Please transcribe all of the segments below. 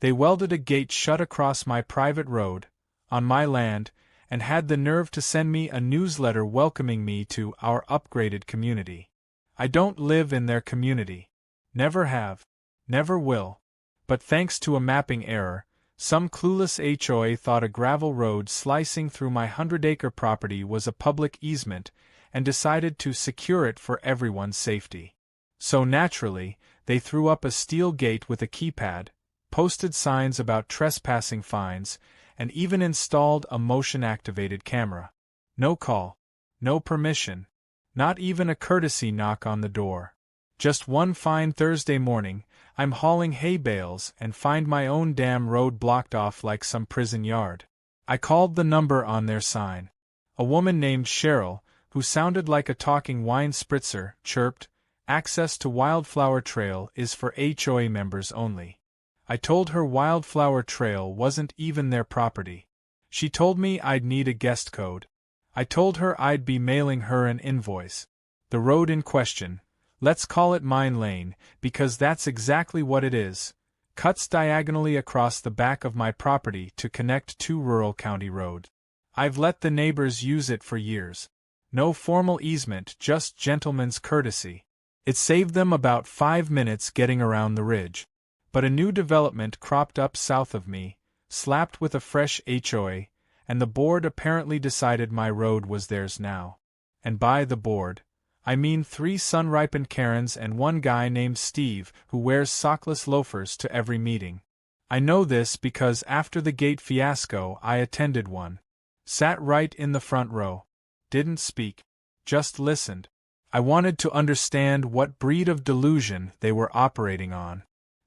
They welded a gate shut across my private road, on my land, and had the nerve to send me a newsletter welcoming me to our upgraded community. I don't live in their community. Never have. Never will. But thanks to a mapping error, some clueless HOA thought a gravel road slicing through my 100-acre property was a public easement and decided to secure it for everyone's safety. So naturally, they threw up a steel gate with a keypad, posted signs about trespassing fines, and even installed a motion-activated camera. No call. No permission. Not even a courtesy knock on the door. Just one fine Thursday morning, I'm hauling hay bales and find my own damn road blocked off like some prison yard. I called the number on their sign. A woman named Cheryl, who sounded like a talking wine spritzer, chirped, "Access to Wildflower Trail is for HOA members only." I told her Wildflower Trail wasn't even their property. She told me I'd need a guest code. I told her I'd be mailing her an invoice. The road in question, let's call it Mine Lane, because that's exactly what it is, cuts diagonally across the back of my property to connect two rural county roads. I've let the neighbors use it for years. No formal easement, just gentleman's courtesy. It saved them about 5 minutes getting around the ridge. But a new development cropped up south of me, slapped with a fresh HOA, and the board apparently decided my road was theirs now. And by the board, I mean 3 sun-ripened Karens and one guy named Steve who wears sockless loafers to every meeting. I know this because after the gate fiasco I attended one. Sat right in the front row. Didn't speak. Just listened. I wanted to understand what breed of delusion they were operating on.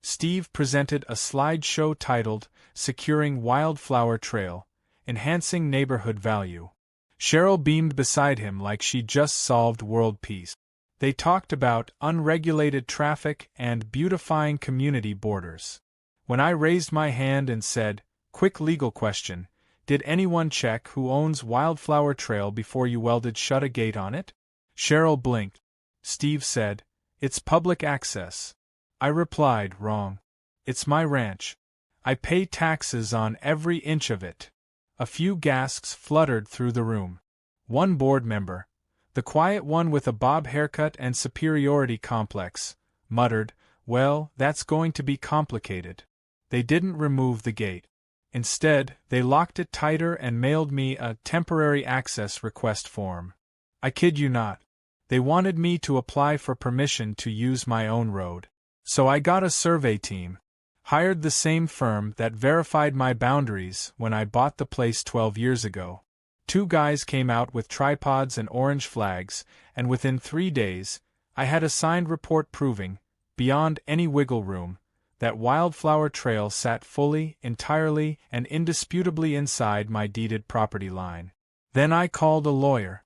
Steve presented a slideshow titled, "Securing Wildflower Trail, Enhancing Neighborhood Value." Cheryl beamed beside him like she'd just solved world peace. They talked about unregulated traffic and beautifying community borders. When I raised my hand and said, "Quick legal question, did anyone check who owns Wildflower Trail before you welded shut a gate on it?" Cheryl blinked. Steve said, "It's public access." I replied, "Wrong. It's my ranch. I pay taxes on every inch of it." A few gasps fluttered through the room. One board member, the quiet one with a bob haircut and superiority complex, muttered, "Well, that's going to be complicated." They didn't remove the gate. Instead, they locked it tighter and mailed me a temporary access request form. I kid you not. They wanted me to apply for permission to use my own road. So I got a survey team. Hired the same firm that verified my boundaries when I bought the place 12 years ago. 2 guys came out with tripods and orange flags, and within 3 days, I had a signed report proving, beyond any wiggle room, that Wildflower Trail sat fully, entirely, and indisputably inside my deeded property line. Then I called a lawyer.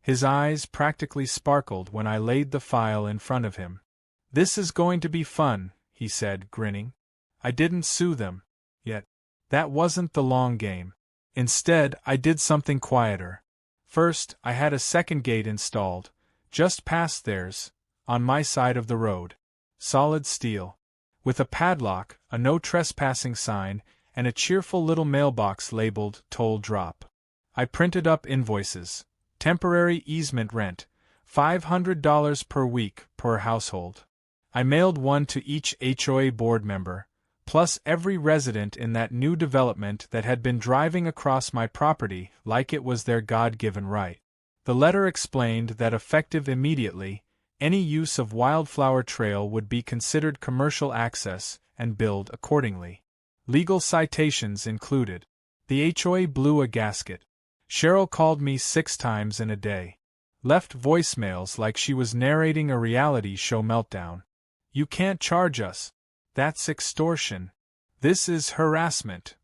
His eyes practically sparkled when I laid the file in front of him. "This is going to be fun," he said, grinning. I didn't sue them. Yet. That wasn't the long game. Instead, I did something quieter. First, I had a second gate installed, just past theirs, on my side of the road. Solid steel. With a padlock, a no trespassing sign, and a cheerful little mailbox labeled "Toll Drop." I printed up invoices. Temporary easement rent, $500 per week per household. I mailed one to each HOA board member, plus every resident in that new development that had been driving across my property like it was their God-given right. The letter explained that effective immediately, any use of Wildflower Trail would be considered commercial access and billed accordingly. Legal citations included. The HOA blew a gasket. Cheryl called me 6 times in a day. Left voicemails like she was narrating a reality show meltdown. "You can't charge us. That's extortion. This is harassment."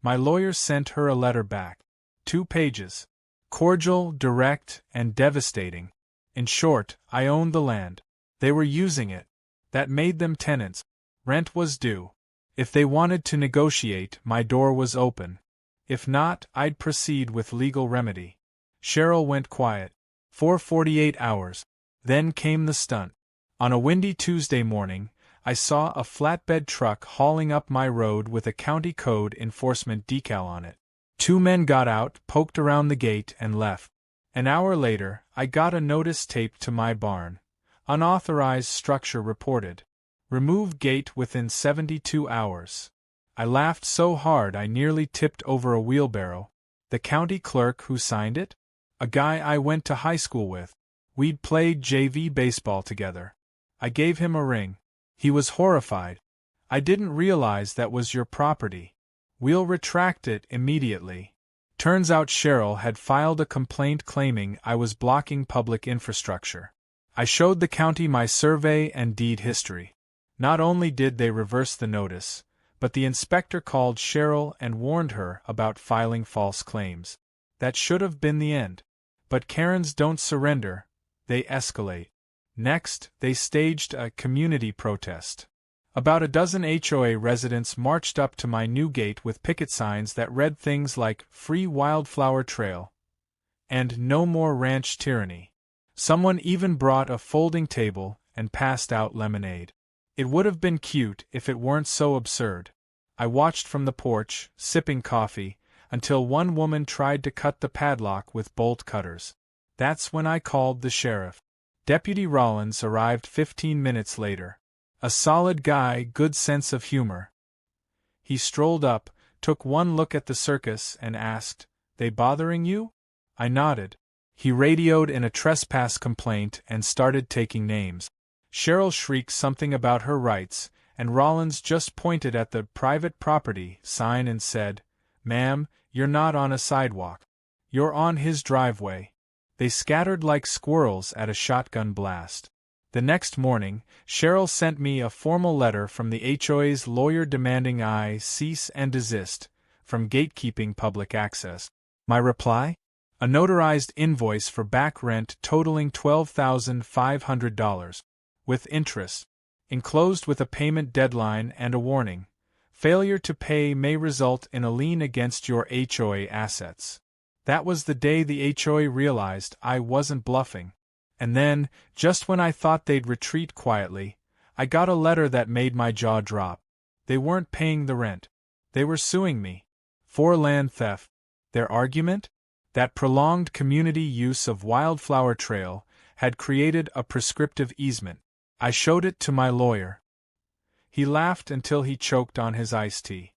My lawyer sent her a letter back. 2 pages. Cordial, direct, and devastating. In short, I owned the land. They were using it. That made them tenants. Rent was due. If they wanted to negotiate, my door was open. If not, I'd proceed with legal remedy. Cheryl went quiet. For 48 hours. Then came the stunt. On a windy Tuesday morning, I saw a flatbed truck hauling up my road with a county code enforcement decal on it. 2 men got out, poked around the gate, and left. An hour later, I got a notice taped to my barn. Unauthorized structure reported. Remove gate within 72 hours. I laughed so hard I nearly tipped over a wheelbarrow. The county clerk who signed it? A guy I went to high school with. We'd played JV baseball together. I gave him a ring. He was horrified. I didn't realize that was your property. We'll retract it immediately. Turns out Cheryl had filed a complaint claiming I was blocking public infrastructure. I showed the county my survey and deed history. Not only did they reverse the notice, but the inspector called Cheryl and warned her about filing false claims. That should have been the end. But Karens don't surrender, they escalate. Next, they staged a community protest. About a dozen HOA residents marched up to my new gate with picket signs that read things like "Free Wildflower Trail" and "No More Ranch Tyranny." Someone even brought a folding table and passed out lemonade. It would have been cute if it weren't so absurd. I watched from the porch, sipping coffee, until one woman tried to cut the padlock with bolt cutters. That's when I called the sheriff. Deputy Rollins arrived 15 minutes later. A solid guy, good sense of humor. He strolled up, took one look at the circus, and asked, "They bothering you?" I nodded. He radioed in a trespass complaint and started taking names. Cheryl shrieked something about her rights, and Rollins just pointed at the "private property" sign and said, "Ma'am, you're not on a sidewalk. You're on his driveway." They scattered like squirrels at a shotgun blast. The next morning, Cheryl sent me a formal letter from the HOA's lawyer demanding I cease and desist from gatekeeping public access. My reply? A notarized invoice for back rent totaling $12,500, with interest, enclosed with a payment deadline and a warning. Failure to pay may result in a lien against your HOA assets. That was the day the HOA realized I wasn't bluffing. And then, just when I thought they'd retreat quietly, I got a letter that made my jaw drop. They weren't paying the rent. They were suing me. For land theft. Their argument? That prolonged community use of Wildflower Trail had created a prescriptive easement. I showed it to my lawyer. He laughed until he choked on his iced tea.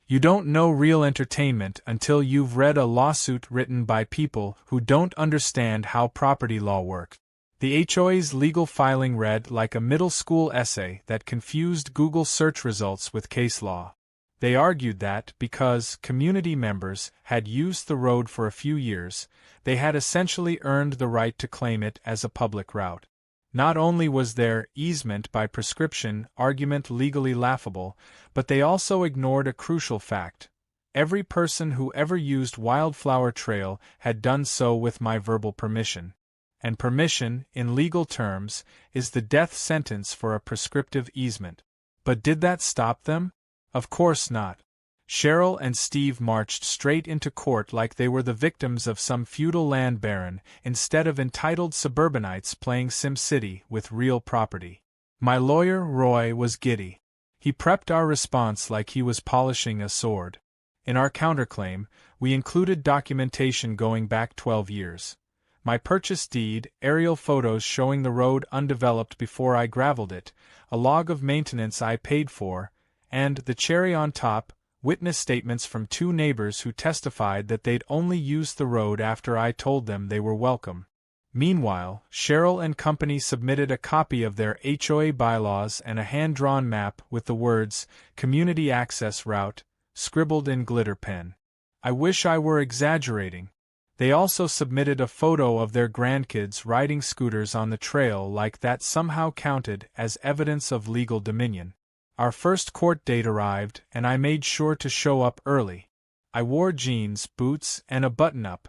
You don't know real entertainment until you've read a lawsuit written by people who don't understand how property law works. The HOA's legal filing read like a middle school essay that confused Google search results with case law. They argued that, because community members had used the road for a few years, they had essentially earned the right to claim it as a public route. Not only was their easement by prescription argument legally laughable, but they also ignored a crucial fact. Every person who ever used Wildflower Trail had done so with my verbal permission. And permission, in legal terms, is the death sentence for a prescriptive easement. But did that stop them? Of course not. Cheryl and Steve marched straight into court like they were the victims of some feudal land baron, instead of entitled suburbanites playing SimCity with real property. My lawyer, Roy, was giddy. He prepped our response like he was polishing a sword. In our counterclaim, we included documentation going back 12 years. My purchase deed, aerial photos showing the road undeveloped before I graveled it, a log of maintenance I paid for, and, the cherry on top, witness statements from 2 neighbors who testified that they'd only used the road after I told them they were welcome. Meanwhile, Cheryl and company submitted a copy of their HOA bylaws and a hand-drawn map with the words, "Community Access Route," scribbled in glitter pen. I wish I were exaggerating. They also submitted a photo of their grandkids riding scooters on the trail like that somehow counted as evidence of legal dominion. Our first court date arrived, and I made sure to show up early. I wore jeans, boots, and a button-up,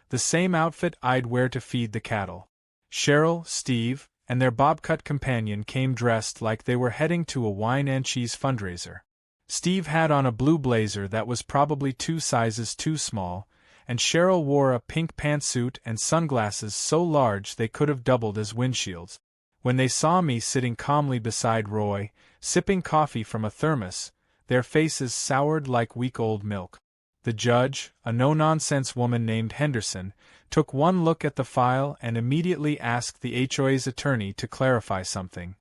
the same outfit I'd wear to feed the cattle. Cheryl, Steve, and their bobcat companion came dressed like they were heading to a wine and cheese fundraiser. Steve had on a blue blazer that was probably 2 sizes too small, and Cheryl wore a pink pantsuit and sunglasses so large they could have doubled as windshields. When they saw me sitting calmly beside Roy, sipping coffee from a thermos, their faces soured like week-old milk. The judge, a no-nonsense woman named Henderson, took one look at the file and immediately asked the HOA's attorney to clarify something.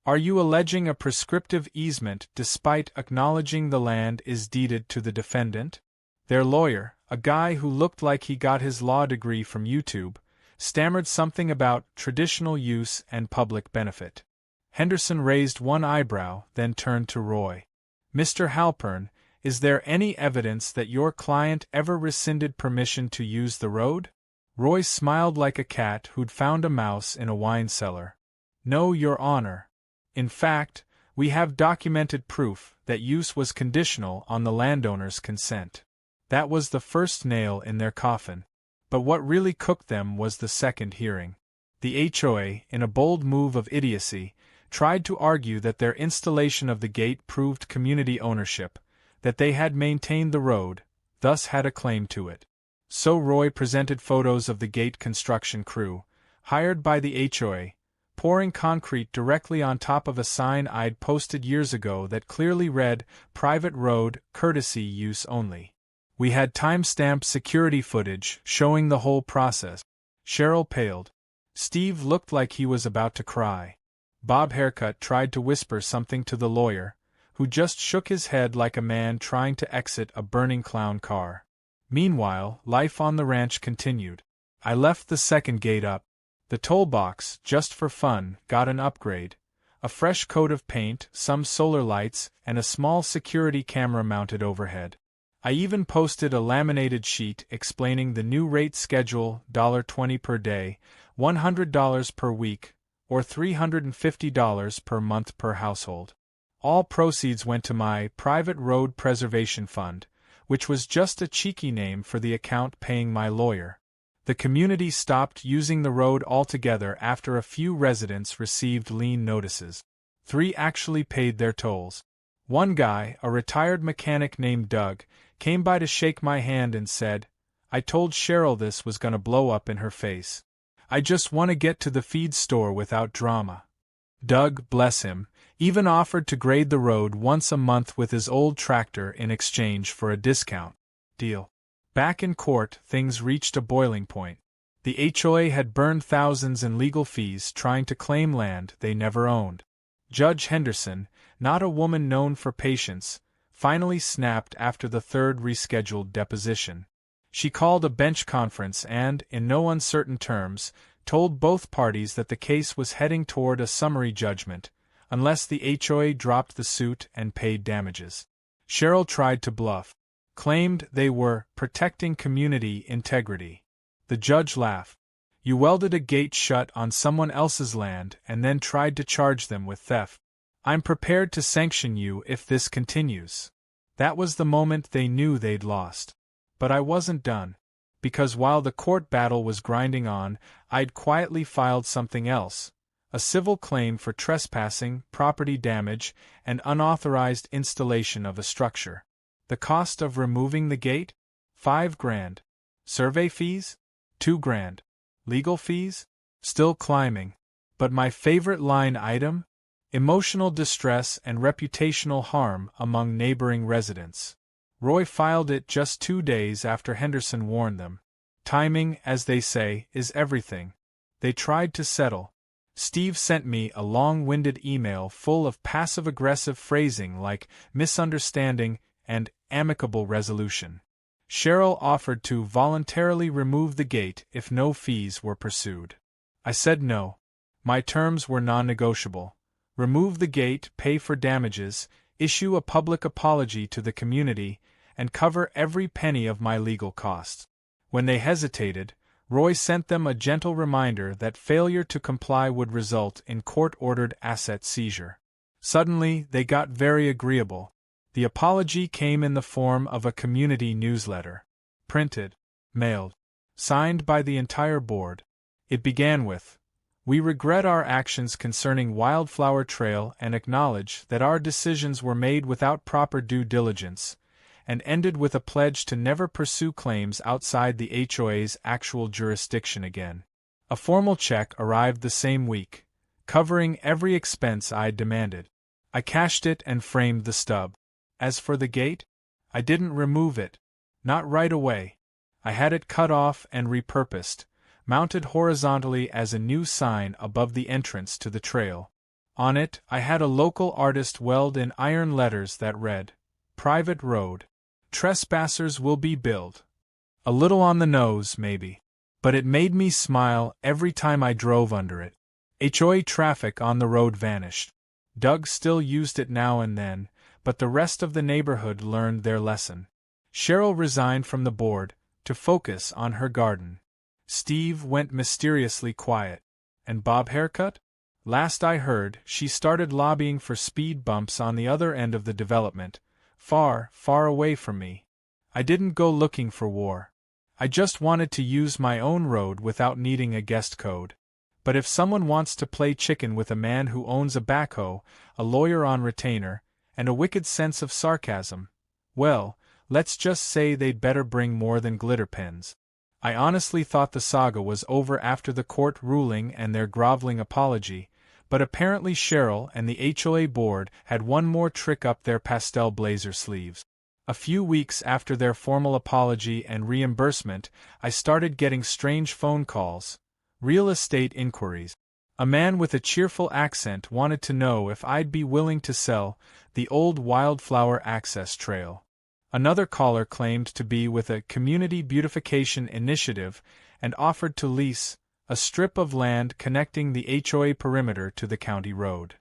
"Are you alleging a prescriptive easement despite acknowledging the land is deeded to the defendant?" Their lawyer, a guy who looked like he got his law degree from YouTube, stammered something about traditional use and public benefit. Henderson raised one eyebrow, then turned to Roy. "Mr. Halpern, is there any evidence that your client ever rescinded permission to use the road?" Roy smiled like a cat who'd found a mouse in a wine cellar. "No, Your Honor. In fact, we have documented proof that use was conditional on the landowner's consent." That was the first nail in their coffin. But what really cooked them was the second hearing. The HOA, in a bold move of idiocy, tried to argue that their installation of the gate proved community ownership, that they had maintained the road, thus had a claim to it. So Roy presented photos of the gate construction crew, hired by the HOA, pouring concrete directly on top of a sign I'd posted years ago that clearly read, "Private road, courtesy use only." We had time-stamped security footage showing the whole process. Cheryl paled. Steve looked like he was about to cry. Bob Haircut tried to whisper something to the lawyer, who just shook his head like a man trying to exit a burning clown car. Meanwhile, life on the ranch continued. I left the second gate up. The toll box, just for fun, got an upgrade. A fresh coat of paint, some solar lights, and a small security camera mounted overhead. I even posted a laminated sheet explaining the new rate schedule, $20 per day, $100 per week, or $350 per month per household. All proceeds went to my private road preservation fund, which was just a cheeky name for the account paying my lawyer. The community stopped using the road altogether after a few residents received lien notices. 3 actually paid their tolls. One guy, a retired mechanic named Doug, came by to shake my hand and said, "I told Cheryl this was gonna blow up in her face. I just want to get to the feed store without drama." Doug, bless him, even offered to grade the road once a month with his old tractor in exchange for a discount. Deal. Back in court, things reached a boiling point. The HOA had burned thousands in legal fees trying to claim land they never owned. Judge Henderson, not a woman known for patience, finally snapped after the third rescheduled deposition. She called a bench conference and, in no uncertain terms, told both parties that the case was heading toward a summary judgment, unless the HOA dropped the suit and paid damages. Cheryl tried to bluff, claimed they were protecting community integrity. The judge laughed. "You welded a gate shut on someone else's land and then tried to charge them with theft. I'm prepared to sanction you if this continues." That was the moment they knew they'd lost. But I wasn't done. Because while the court battle was grinding on, I'd quietly filed something else. A civil claim for trespassing, property damage, and unauthorized installation of a structure. The cost of removing the gate? $5,000. Survey fees? $2,000. Legal fees? Still climbing. But my favorite line item? Emotional distress and reputational harm among neighboring residents. Roy filed it just 2 days after Henderson warned them. Timing, as they say, is everything. They tried to settle. Steve sent me a long-winded email full of passive-aggressive phrasing like misunderstanding and amicable resolution. Cheryl offered to voluntarily remove the gate if no fees were pursued. I said no. My terms were non-negotiable. Remove the gate, pay for damages, issue a public apology to the community, and cover every penny of my legal costs. When they hesitated, Roy sent them a gentle reminder that failure to comply would result in court-ordered asset seizure. Suddenly, they got very agreeable. The apology came in the form of a community newsletter. Printed. Mailed. Signed by the entire board. It began with, "We regret our actions concerning Wildflower Trail and acknowledge that our decisions were made without proper due diligence," and ended with a pledge to never pursue claims outside the HOA's actual jurisdiction again. A formal check arrived the same week, covering every expense I'd demanded. I cashed it and framed the stub. As for the gate, I didn't remove it. Not right away. I had it cut off and repurposed, mounted horizontally as a new sign above the entrance to the trail. On it, I had a local artist weld in iron letters that read, "Private Road. Trespassers will be billed." A little on the nose, maybe. But it made me smile every time I drove under it. HOA traffic on the road vanished. Doug still used it now and then, but the rest of the neighborhood learned their lesson. Cheryl resigned from the board, to focus on her garden. Steve went mysteriously quiet. And Bob Haircut? Last I heard, she started lobbying for speed bumps on the other end of the development, far, far away from me. I didn't go looking for war. I just wanted to use my own road without needing a guest code. But if someone wants to play chicken with a man who owns a backhoe, a lawyer on retainer, and a wicked sense of sarcasm, well, let's just say they'd better bring more than glitter pens. I honestly thought the saga was over after the court ruling and their groveling apology, but apparently Cheryl and the HOA board had one more trick up their pastel blazer sleeves. A few weeks after their formal apology and reimbursement, I started getting strange phone calls, real estate inquiries. A man with a cheerful accent wanted to know if I'd be willing to sell the old wildflower access trail. Another caller claimed to be with a community beautification initiative and offered to lease a strip of land connecting the HOA perimeter to the county road.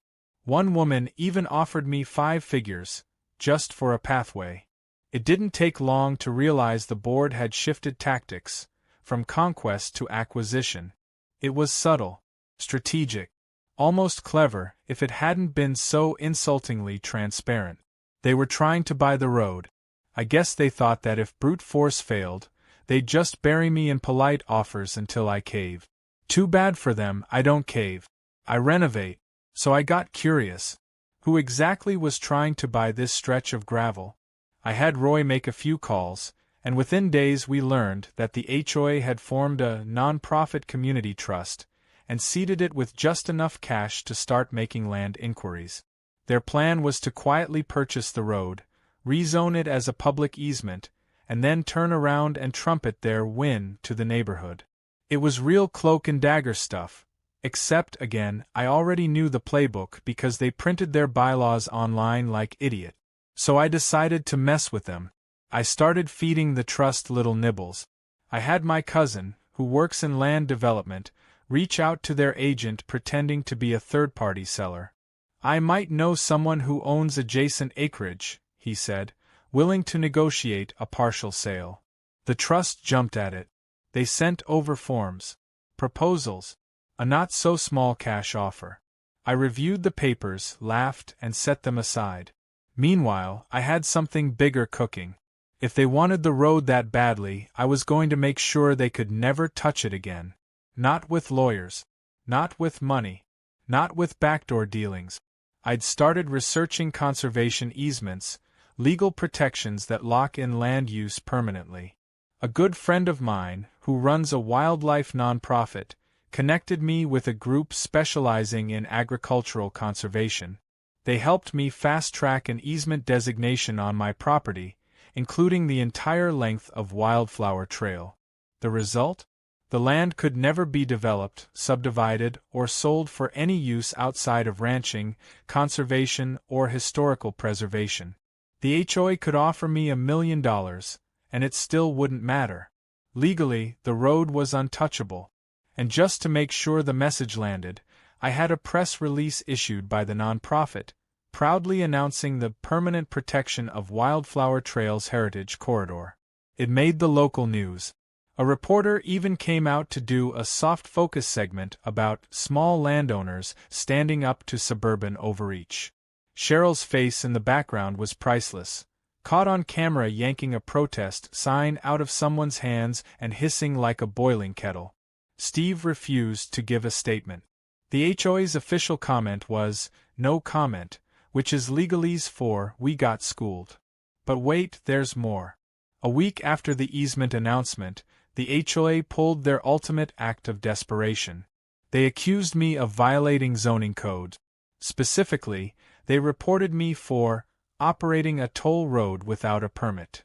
One woman even offered me 5 figures, just for a pathway. It didn't take long to realize the board had shifted tactics, from conquest to acquisition. It was subtle, strategic, almost clever if it hadn't been so insultingly transparent. They were trying to buy the road. I guess they thought that if brute force failed, they'd just bury me in polite offers until I cave. Too bad for them, I don't cave. I renovate. So I got curious. Who exactly was trying to buy this stretch of gravel? I had Roy make a few calls, and within days we learned that the HOA had formed a non-profit community trust, and seeded it with just enough cash to start making land inquiries. Their plan was to quietly purchase the road, rezone it as a public easement, and then turn around and trumpet their win to the neighborhood. It was real cloak and dagger stuff, except, again, I already knew the playbook because they printed their bylaws online like idiot. So I decided to mess with them. I started feeding the trust little nibbles. I had my cousin, who works in land development, reach out to their agent pretending to be a third-party seller. I might know someone who owns adjacent acreage, he said, willing to negotiate a partial sale. The trust jumped at it. They sent over forms, proposals, a not-so-small cash offer. I reviewed the papers, laughed, and set them aside. Meanwhile, I had something bigger cooking. If they wanted the road that badly, I was going to make sure they could never touch it again. Not with lawyers. Not with money. Not with backdoor dealings. I'd started researching conservation easements, legal protections that lock in land use permanently. A good friend of mine, who runs a wildlife nonprofit, connected me with a group specializing in agricultural conservation. They helped me fast-track an easement designation on my property, including the entire length of Wildflower Trail. The result? The land could never be developed, subdivided, or sold for any use outside of ranching, conservation, or historical preservation. The HOA could offer me $1 million, and it still wouldn't matter. Legally, the road was untouchable. And just to make sure the message landed, I had a press release issued by the nonprofit, proudly announcing the permanent protection of Wildflower Trail's heritage corridor. It made the local news. A reporter even came out to do a soft focus segment about small landowners standing up to suburban overreach. Cheryl's face in the background was priceless, caught on camera yanking a protest sign out of someone's hands and hissing like a boiling kettle. Steve refused to give a statement. The HOA's official comment was, "No comment," which is legalese for, "we got schooled." But wait, there's more. A week after the easement announcement, the HOA pulled their ultimate act of desperation. They accused me of violating zoning code. Specifically, They reported me for operating a toll road without a permit.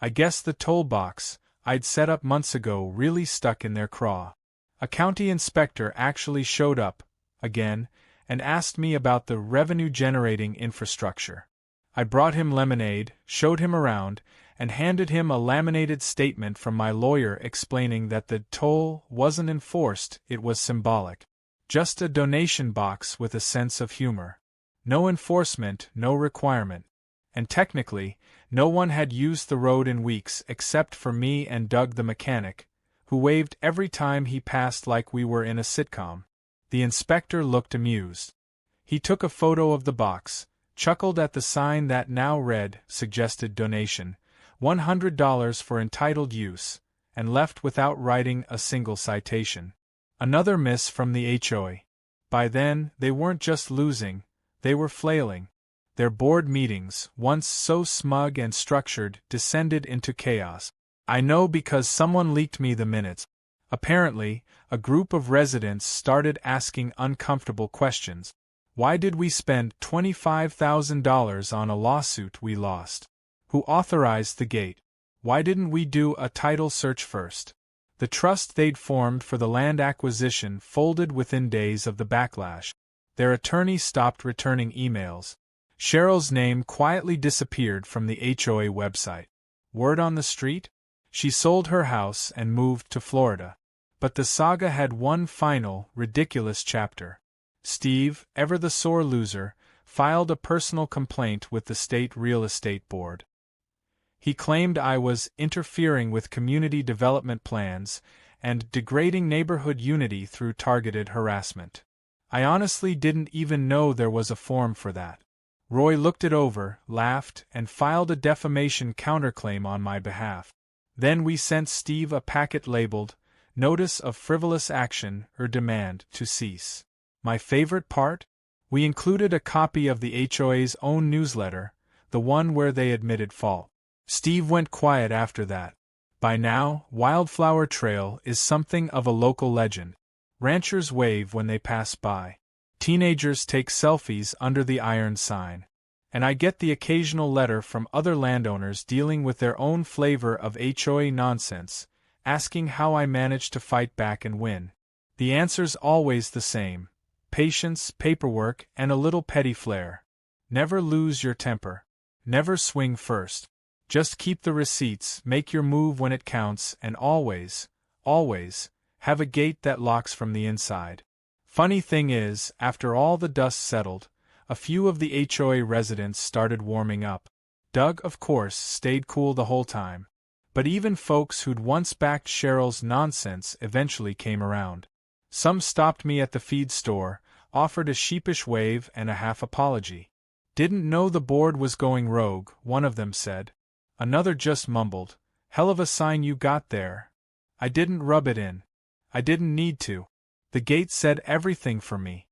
I guess the toll box I'd set up months ago really stuck in their craw. A county inspector actually showed up, again, and asked me about the revenue-generating infrastructure. I brought him lemonade, showed him around, and handed him a laminated statement from my lawyer explaining that the toll wasn't enforced, it was symbolic. Just a donation box with a sense of humor. No enforcement, no requirement. And technically, no one had used the road in weeks except for me and Doug the mechanic, who waved every time he passed like we were in a sitcom. The inspector looked amused. He took a photo of the box, chuckled at the sign that now read, suggested donation, $100 for entitled use, and left without writing a single citation. Another miss from the HOA. By then, they weren't just losing, they were flailing. Their board meetings, once so smug and structured, descended into chaos. I know because someone leaked me the minutes. Apparently, a group of residents started asking uncomfortable questions. Why did we spend $25,000 on a lawsuit we lost? Who authorized the gate? Why didn't we do a title search first? The trust they'd formed for the land acquisition folded within days of the backlash. Their attorney stopped returning emails. Cheryl's name quietly disappeared from the HOA website. Word on the street? She sold her house and moved to Florida. But the saga had one final, ridiculous chapter. Steve, ever the sore loser, filed a personal complaint with the state real estate board. He claimed I was interfering with community development plans and degrading neighborhood unity through targeted harassment. I honestly didn't even know there was a form for that. Roy looked it over, laughed, and filed a defamation counterclaim on my behalf. Then we sent Steve a packet labeled, Notice of Frivolous Action or Demand to Cease. My favorite part? We included a copy of the HOA's own newsletter, the one where they admitted fault. Steve went quiet after that. By now, Wildflower Trail is something of a local legend. Ranchers wave when they pass by. Teenagers take selfies under the iron sign. And I get the occasional letter from other landowners dealing with their own flavor of HOA nonsense, asking how I managed to fight back and win. The answer's always the same. Patience, paperwork, and a little petty flair. Never lose your temper. Never swing first. Just keep the receipts, make your move when it counts, and always, have a gate that locks from the inside. Funny thing is, after all the dust settled, a few of the HOA residents started warming up. Doug, of course, stayed cool the whole time. But even folks who'd once backed Cheryl's nonsense eventually came around. Some stopped me at the feed store, offered a sheepish wave and a half apology. Didn't know the board was going rogue, one of them said. Another just mumbled, hell of a sign you got there. I didn't rub it in. I didn't need to. The gate said everything for me.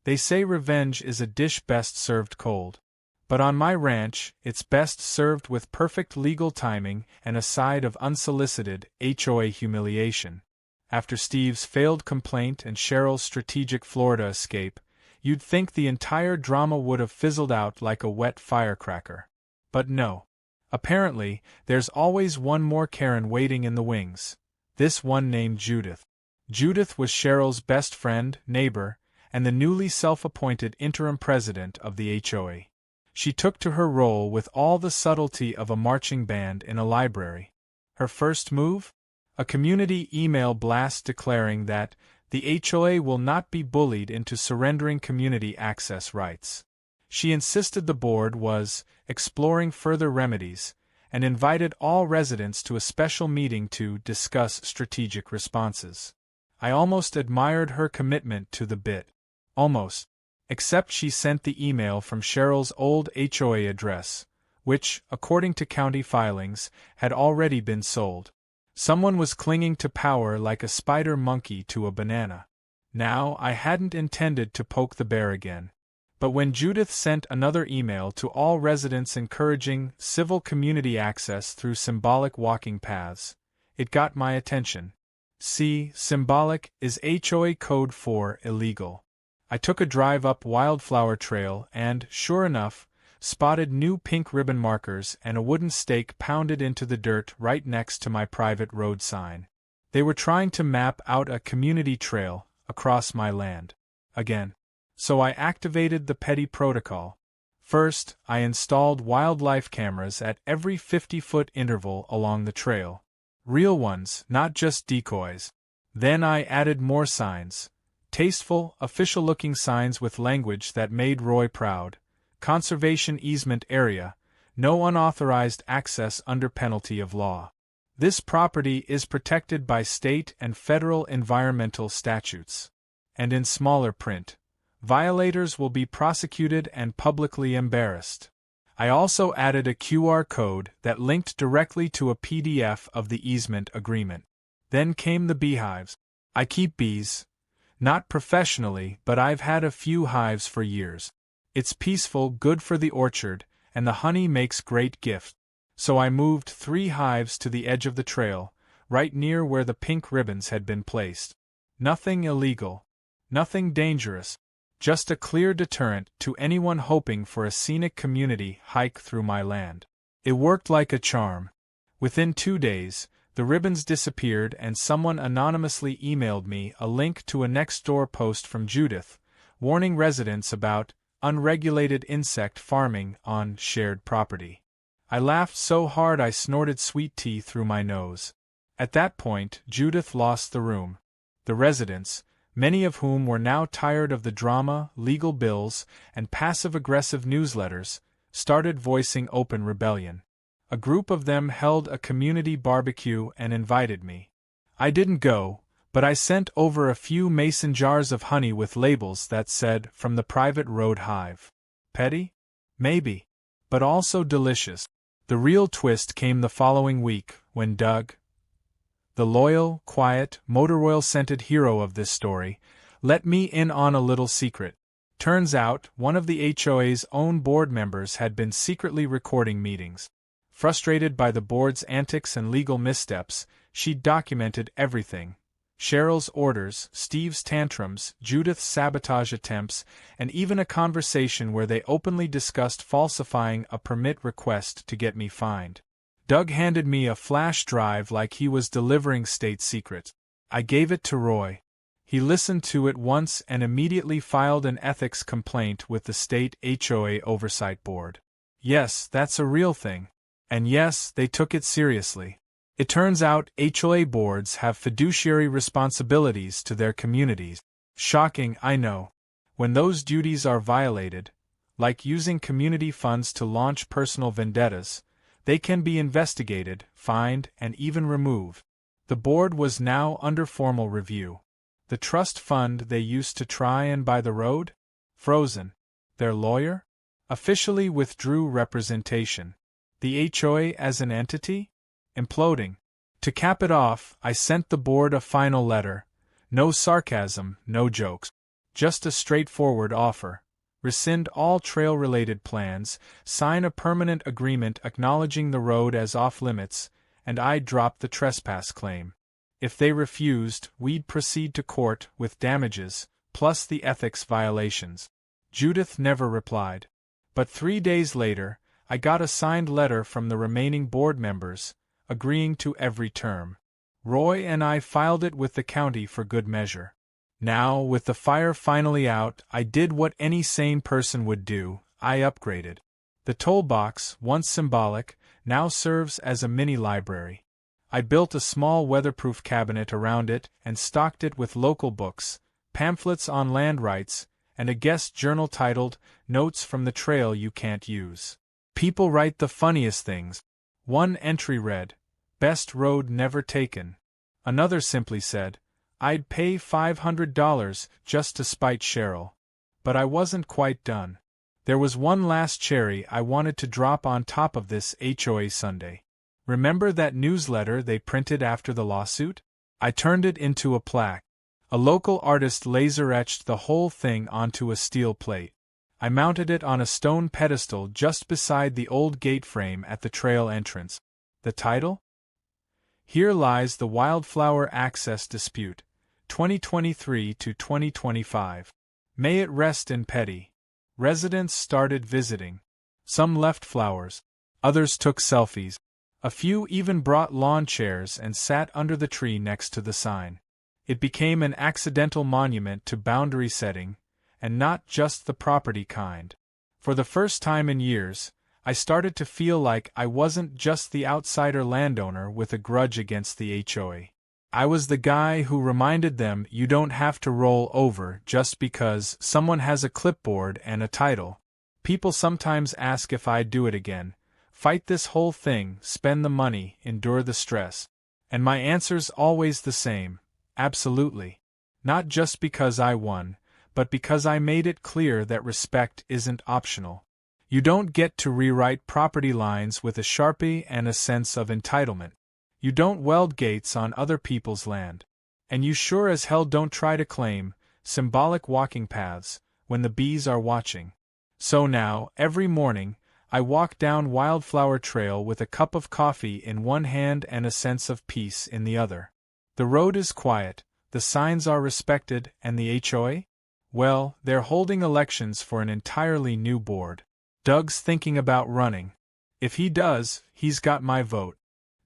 They say revenge is a dish best served cold. But on my ranch, it's best served with perfect legal timing and a side of unsolicited HOA humiliation. After Steve's failed complaint and Cheryl's strategic Florida escape, you'd think the entire drama would have fizzled out like a wet firecracker. But no. Apparently, there's always one more Karen waiting in the wings. This one named Judith. Judith was Cheryl's best friend, neighbor, and the newly self-appointed interim president of the HOA. She took to her role with all the subtlety of a marching band in a library. Her first move? A community email blast declaring that the HOA will not be bullied into surrendering community access rights. She insisted the board was exploring further remedies and invited all residents to a special meeting to discuss strategic responses. I almost admired her commitment to the bit. Almost. Except she sent the email from Cheryl's old HOA address, which, according to county filings, had already been sold. Someone was clinging to power like a spider monkey to a banana. Now, I hadn't intended to poke the bear again. But when Judith sent another email to all residents encouraging civil community access through symbolic walking paths, it got my attention. See, symbolic is HOA code for illegal. I took a drive up Wildflower Trail and, sure enough, spotted new pink ribbon markers and a wooden stake pounded into the dirt right next to my private road sign. They were trying to map out a community trail across my land. Again. So I activated the petty protocol. First, I installed wildlife cameras at every 50-foot interval along the trail. Real ones, not just decoys. Then I added more signs. Tasteful, official-looking signs with language that made Roy proud. Conservation easement area, no unauthorized access under penalty of law. This property is protected by state and federal environmental statutes. And in smaller print, violators will be prosecuted and publicly embarrassed. I also added a QR code that linked directly to a PDF of the easement agreement. Then came the beehives. I keep bees. Not professionally, but I've had a few hives for years. It's peaceful, good for the orchard, and the honey makes great gifts. So I moved 3 hives to the edge of the trail, right near where the pink ribbons had been placed. Nothing illegal. Nothing dangerous. Just a clear deterrent to anyone hoping for a scenic community hike through my land. It worked like a charm. Within 2 days, the ribbons disappeared and someone anonymously emailed me a link to a next-door post from Judith, warning residents about unregulated insect farming on shared property. I laughed so hard I snorted sweet tea through my nose. At that point, Judith lost the room. The residents, many of whom were now tired of the drama, legal bills, and passive-aggressive newsletters, started voicing open rebellion. A group of them held a community barbecue and invited me. I didn't go, but I sent over a few mason jars of honey with labels that said, "From the private road hive." Petty? Maybe. But also delicious. The real twist came the following week, when Doug, the loyal, quiet, motor oil-scented hero of this story, let me in on a little secret. Turns out, one of the HOA's own board members had been secretly recording meetings. Frustrated by the board's antics and legal missteps, she'd documented everything. Cheryl's orders, Steve's tantrums, Judith's sabotage attempts, and even a conversation where they openly discussed falsifying a permit request to get me fined. Doug handed me a flash drive like he was delivering state secrets. I gave it to Roy. He listened to it once and immediately filed an ethics complaint with the state HOA oversight board. Yes, that's a real thing. And yes, they took it seriously. It turns out HOA boards have fiduciary responsibilities to their communities. Shocking, I know. When those duties are violated, like using community funds to launch personal vendettas, they can be investigated, fined, and even removed. The board was now under formal review. The trust fund they used to try and buy the road? Frozen. Their lawyer? Officially withdrew representation. The HOA as an entity? Imploding. To cap it off, I sent the board a final letter. No sarcasm, no jokes. Just a straightforward offer. Rescind all trail-related plans, sign a permanent agreement acknowledging the road as off-limits, and I'd drop the trespass claim. If they refused, we'd proceed to court with damages, plus the ethics violations. Judith never replied. But 3 days later, I got a signed letter from the remaining board members, agreeing to every term. Roy and I filed it with the county for good measure. Now, with the fire finally out, I did what any sane person would do. I upgraded. The toll box, once symbolic, now serves as a mini-library. I built a small weatherproof cabinet around it and stocked it with local books, pamphlets on land rights, and a guest journal titled, "Notes from the Trail You Can't Use." People write the funniest things. One entry read, "Best road never taken." Another simply said, "I'd pay $500 just to spite Cheryl." But I wasn't quite done. There was one last cherry I wanted to drop on top of this HOA Sunday. Remember that newsletter they printed after the lawsuit? I turned it into a plaque. A local artist laser-etched the whole thing onto a steel plate. I mounted it on a stone pedestal just beside the old gate frame at the trail entrance. The title? Here Lies the Wildflower Access Dispute, 2023 to 2025. May it rest in petty. Residents started visiting. Some left flowers. Others took selfies. A few even brought lawn chairs and sat under the tree next to the sign. It became an accidental monument to boundary setting, and not just the property kind. For the first time in years, I started to feel like I wasn't just the outsider landowner with a grudge against the HOA. I was the guy who reminded them you don't have to roll over just because someone has a clipboard and a title. People sometimes ask if I'd do it again. Fight this whole thing, spend the money, endure the stress. And my answer's always the same: absolutely. Not just because I won, but because I made it clear that respect isn't optional. You don't get to rewrite property lines with a Sharpie and a sense of entitlement. You don't weld gates on other people's land. And you sure as hell don't try to claim symbolic walking paths when the bees are watching. So now, every morning, I walk down Wildflower Trail with a cup of coffee in one hand and a sense of peace in the other. The road is quiet, the signs are respected, and the HOA? Well, they're holding elections for an entirely new board. Doug's thinking about running. If he does, he's got my vote.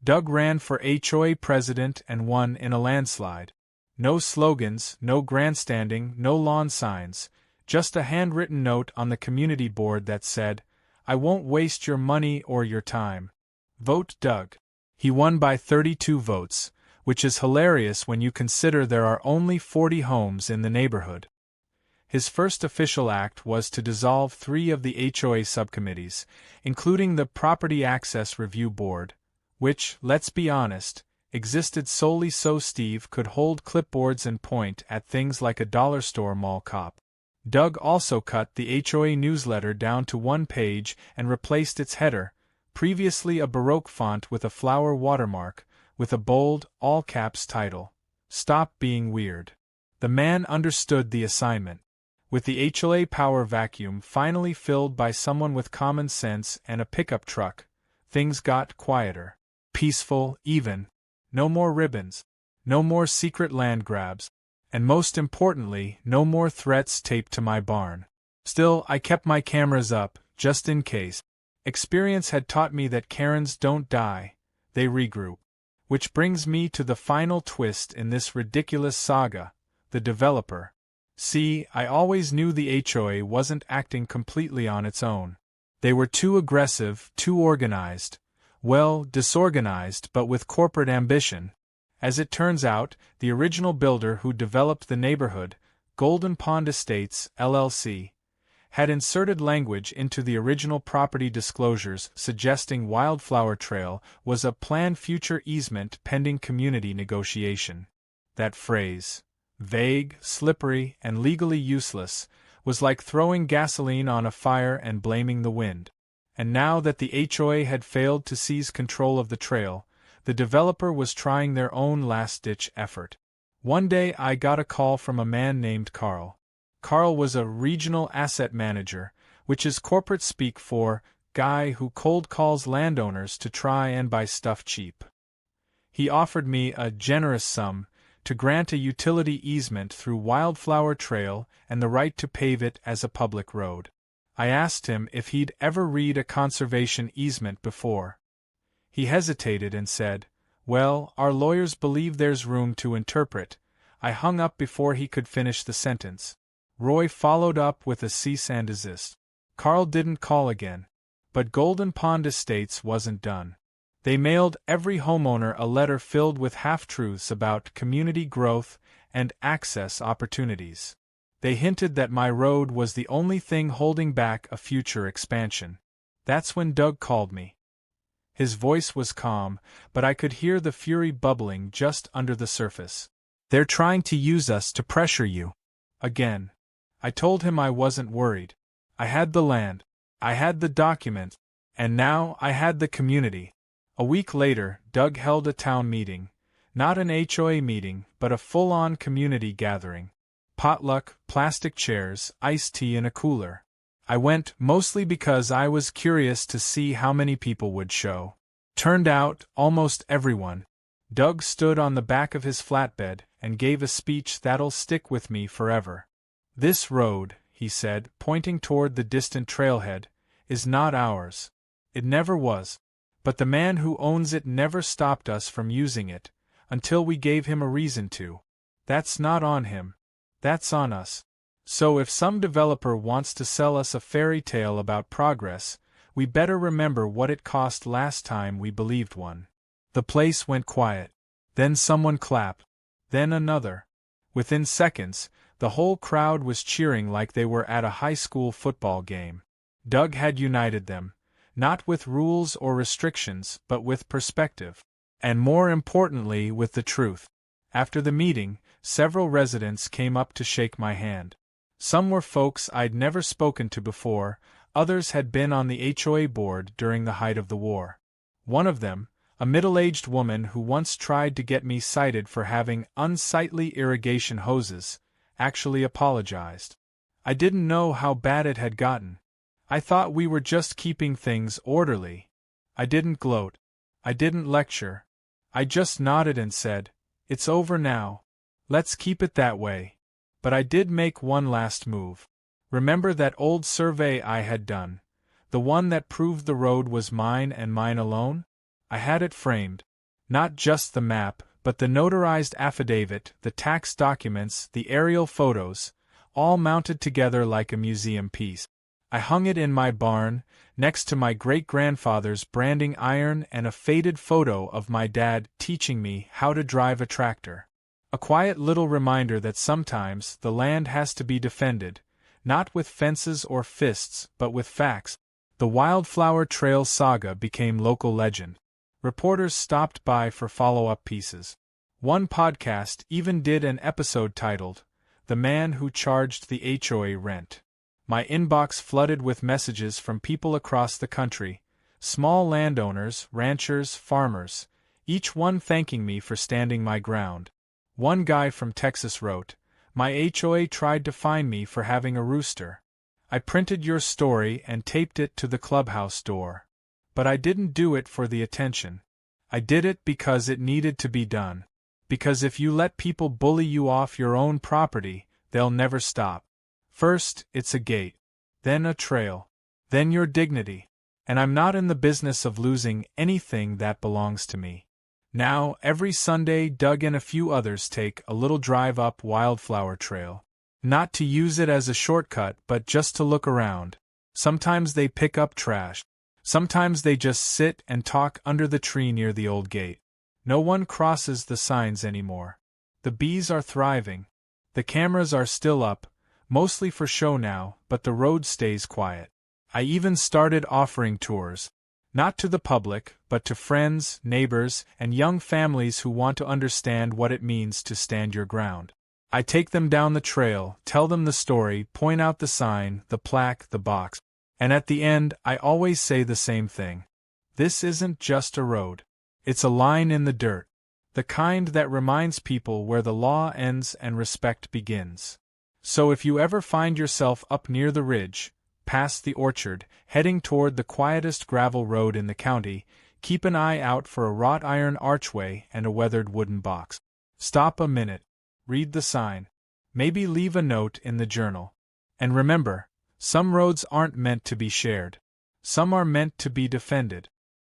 Doug ran for HOA president and won in a landslide. No slogans, no grandstanding, no lawn signs, just a handwritten note on the community board that said, "I won't waste your money or your time. Vote Doug." He won by 32 votes, which is hilarious when you consider there are only 40 homes in the neighborhood. His first official act was to dissolve 3 of the HOA subcommittees, including the Property Access Review Board, which, let's be honest, existed solely so Steve could hold clipboards and point at things like a dollar store mall cop. Doug also cut the HOA newsletter down to 1 page and replaced its header, previously a Baroque font with a flower watermark, with a bold, all-caps title, "Stop Being Weird." The man understood the assignment. With the HOA power vacuum finally filled by someone with common sense and a pickup truck, things got quieter. Peaceful, even. No more ribbons. No more secret land grabs. And most importantly, no more threats taped to my barn. Still, I kept my cameras up, just in case. Experience had taught me that Karens don't die, they regroup. Which brings me to the final twist in this ridiculous saga: the developer. See, I always knew the HOA wasn't acting completely on its own. They were too aggressive, too organized. Well, disorganized but with corporate ambition. As it turns out, the original builder who developed the neighborhood, Golden Pond Estates, LLC, had inserted language into the original property disclosures suggesting Wildflower Trail was a planned future easement pending community negotiation. That phrase, vague, slippery, and legally useless, was like throwing gasoline on a fire and blaming the wind. And now that the HOA had failed to seize control of the trail, the developer was trying their own last-ditch effort. One day I got a call from a man named Carl. Carl was a regional asset manager, which is corporate speak for guy who cold calls landowners to try and buy stuff cheap. He offered me a generous sum to grant a utility easement through Wildflower Trail and the right to pave it as a public road. I asked him if he'd ever read a conservation easement before. He hesitated and said, "Well, our lawyers believe there's room to interpret." I hung up before he could finish the sentence. Roy followed up with a cease and desist. Carl didn't call again. But Golden Pond Estates wasn't done. They mailed every homeowner a letter filled with half-truths about community growth and access opportunities. They hinted that my road was the only thing holding back a future expansion. That's when Doug called me. His voice was calm, but I could hear the fury bubbling just under the surface. "They're trying to use us to pressure you." Again. I told him I wasn't worried. I had the land. I had the documents. And now I had the community. A week later, Doug held a town meeting. Not an HOA meeting, but a full-on community gathering. Potluck, plastic chairs, iced tea in a cooler. I went mostly because I was curious to see how many people would show. Turned out, almost everyone. Doug stood on the back of his flatbed and gave a speech that'll stick with me forever. "This road," he said, pointing toward the distant trailhead, "is not ours. It never was. But the man who owns it never stopped us from using it, until we gave him a reason to. That's not on him. That's on us. So if some developer wants to sell us a fairy tale about progress, we better remember what it cost last time we believed one." The place went quiet. Then someone clapped. Then another. Within seconds, the whole crowd was cheering like they were at a high school football game. Doug had united them, not with rules or restrictions, but with perspective. And more importantly, with the truth. After the meeting, several residents came up to shake my hand. Some were folks I'd never spoken to before, others had been on the HOA board during the height of the war. One of them, a middle-aged woman who once tried to get me cited for having unsightly irrigation hoses, actually apologized. I didn't know how bad it had gotten. I thought we were just keeping things orderly. I didn't gloat. I didn't lecture. I just nodded and said, "It's over now. Let's keep it that way." But I did make one last move. Remember that old survey I had done? The one that proved the road was mine and mine alone? I had it framed. Not just the map, but the notarized affidavit, the tax documents, the aerial photos, all mounted together like a museum piece. I hung it in my barn, next to my great-grandfather's branding iron and a faded photo of my dad teaching me how to drive a tractor. A quiet little reminder that sometimes the land has to be defended, not with fences or fists, but with facts. The Wildflower Trail saga became local legend. Reporters stopped by for follow-up pieces. One podcast even did an episode titled, "The Man Who Charged the HOA Rent." My inbox flooded with messages from people across the country, small landowners, ranchers, farmers, each one thanking me for standing my ground. One guy from Texas wrote, "My HOA tried to fine me for having a rooster. I printed your story and taped it to the clubhouse door. But I didn't do it for the attention. I did it because it needed to be done. Because if you let people bully you off your own property, they'll never stop. First, it's a gate. Then a trail. Then your dignity. And I'm not in the business of losing anything that belongs to me." Now, every Sunday, Doug and a few others take a little drive up Wildflower Trail. Not to use it as a shortcut, but just to look around. Sometimes they pick up trash. Sometimes they just sit and talk under the tree near the old gate. No one crosses the signs anymore. The bees are thriving. The cameras are still up, mostly for show now, but the road stays quiet. I even started offering tours. Not to the public, but to friends, neighbors, and young families who want to understand what it means to stand your ground. I take them down the trail, tell them the story, point out the sign, the plaque, the box. And at the end, I always say the same thing. This isn't just a road. It's a line in the dirt. The kind that reminds people where the law ends and respect begins. So if you ever find yourself up near the ridge, past the orchard, heading toward the quietest gravel road in the county, keep an eye out for a wrought iron archway and a weathered wooden box. Stop a minute. Read the sign. Maybe leave a note in the journal. And remember, some roads aren't meant to be shared. Some are meant to be defended.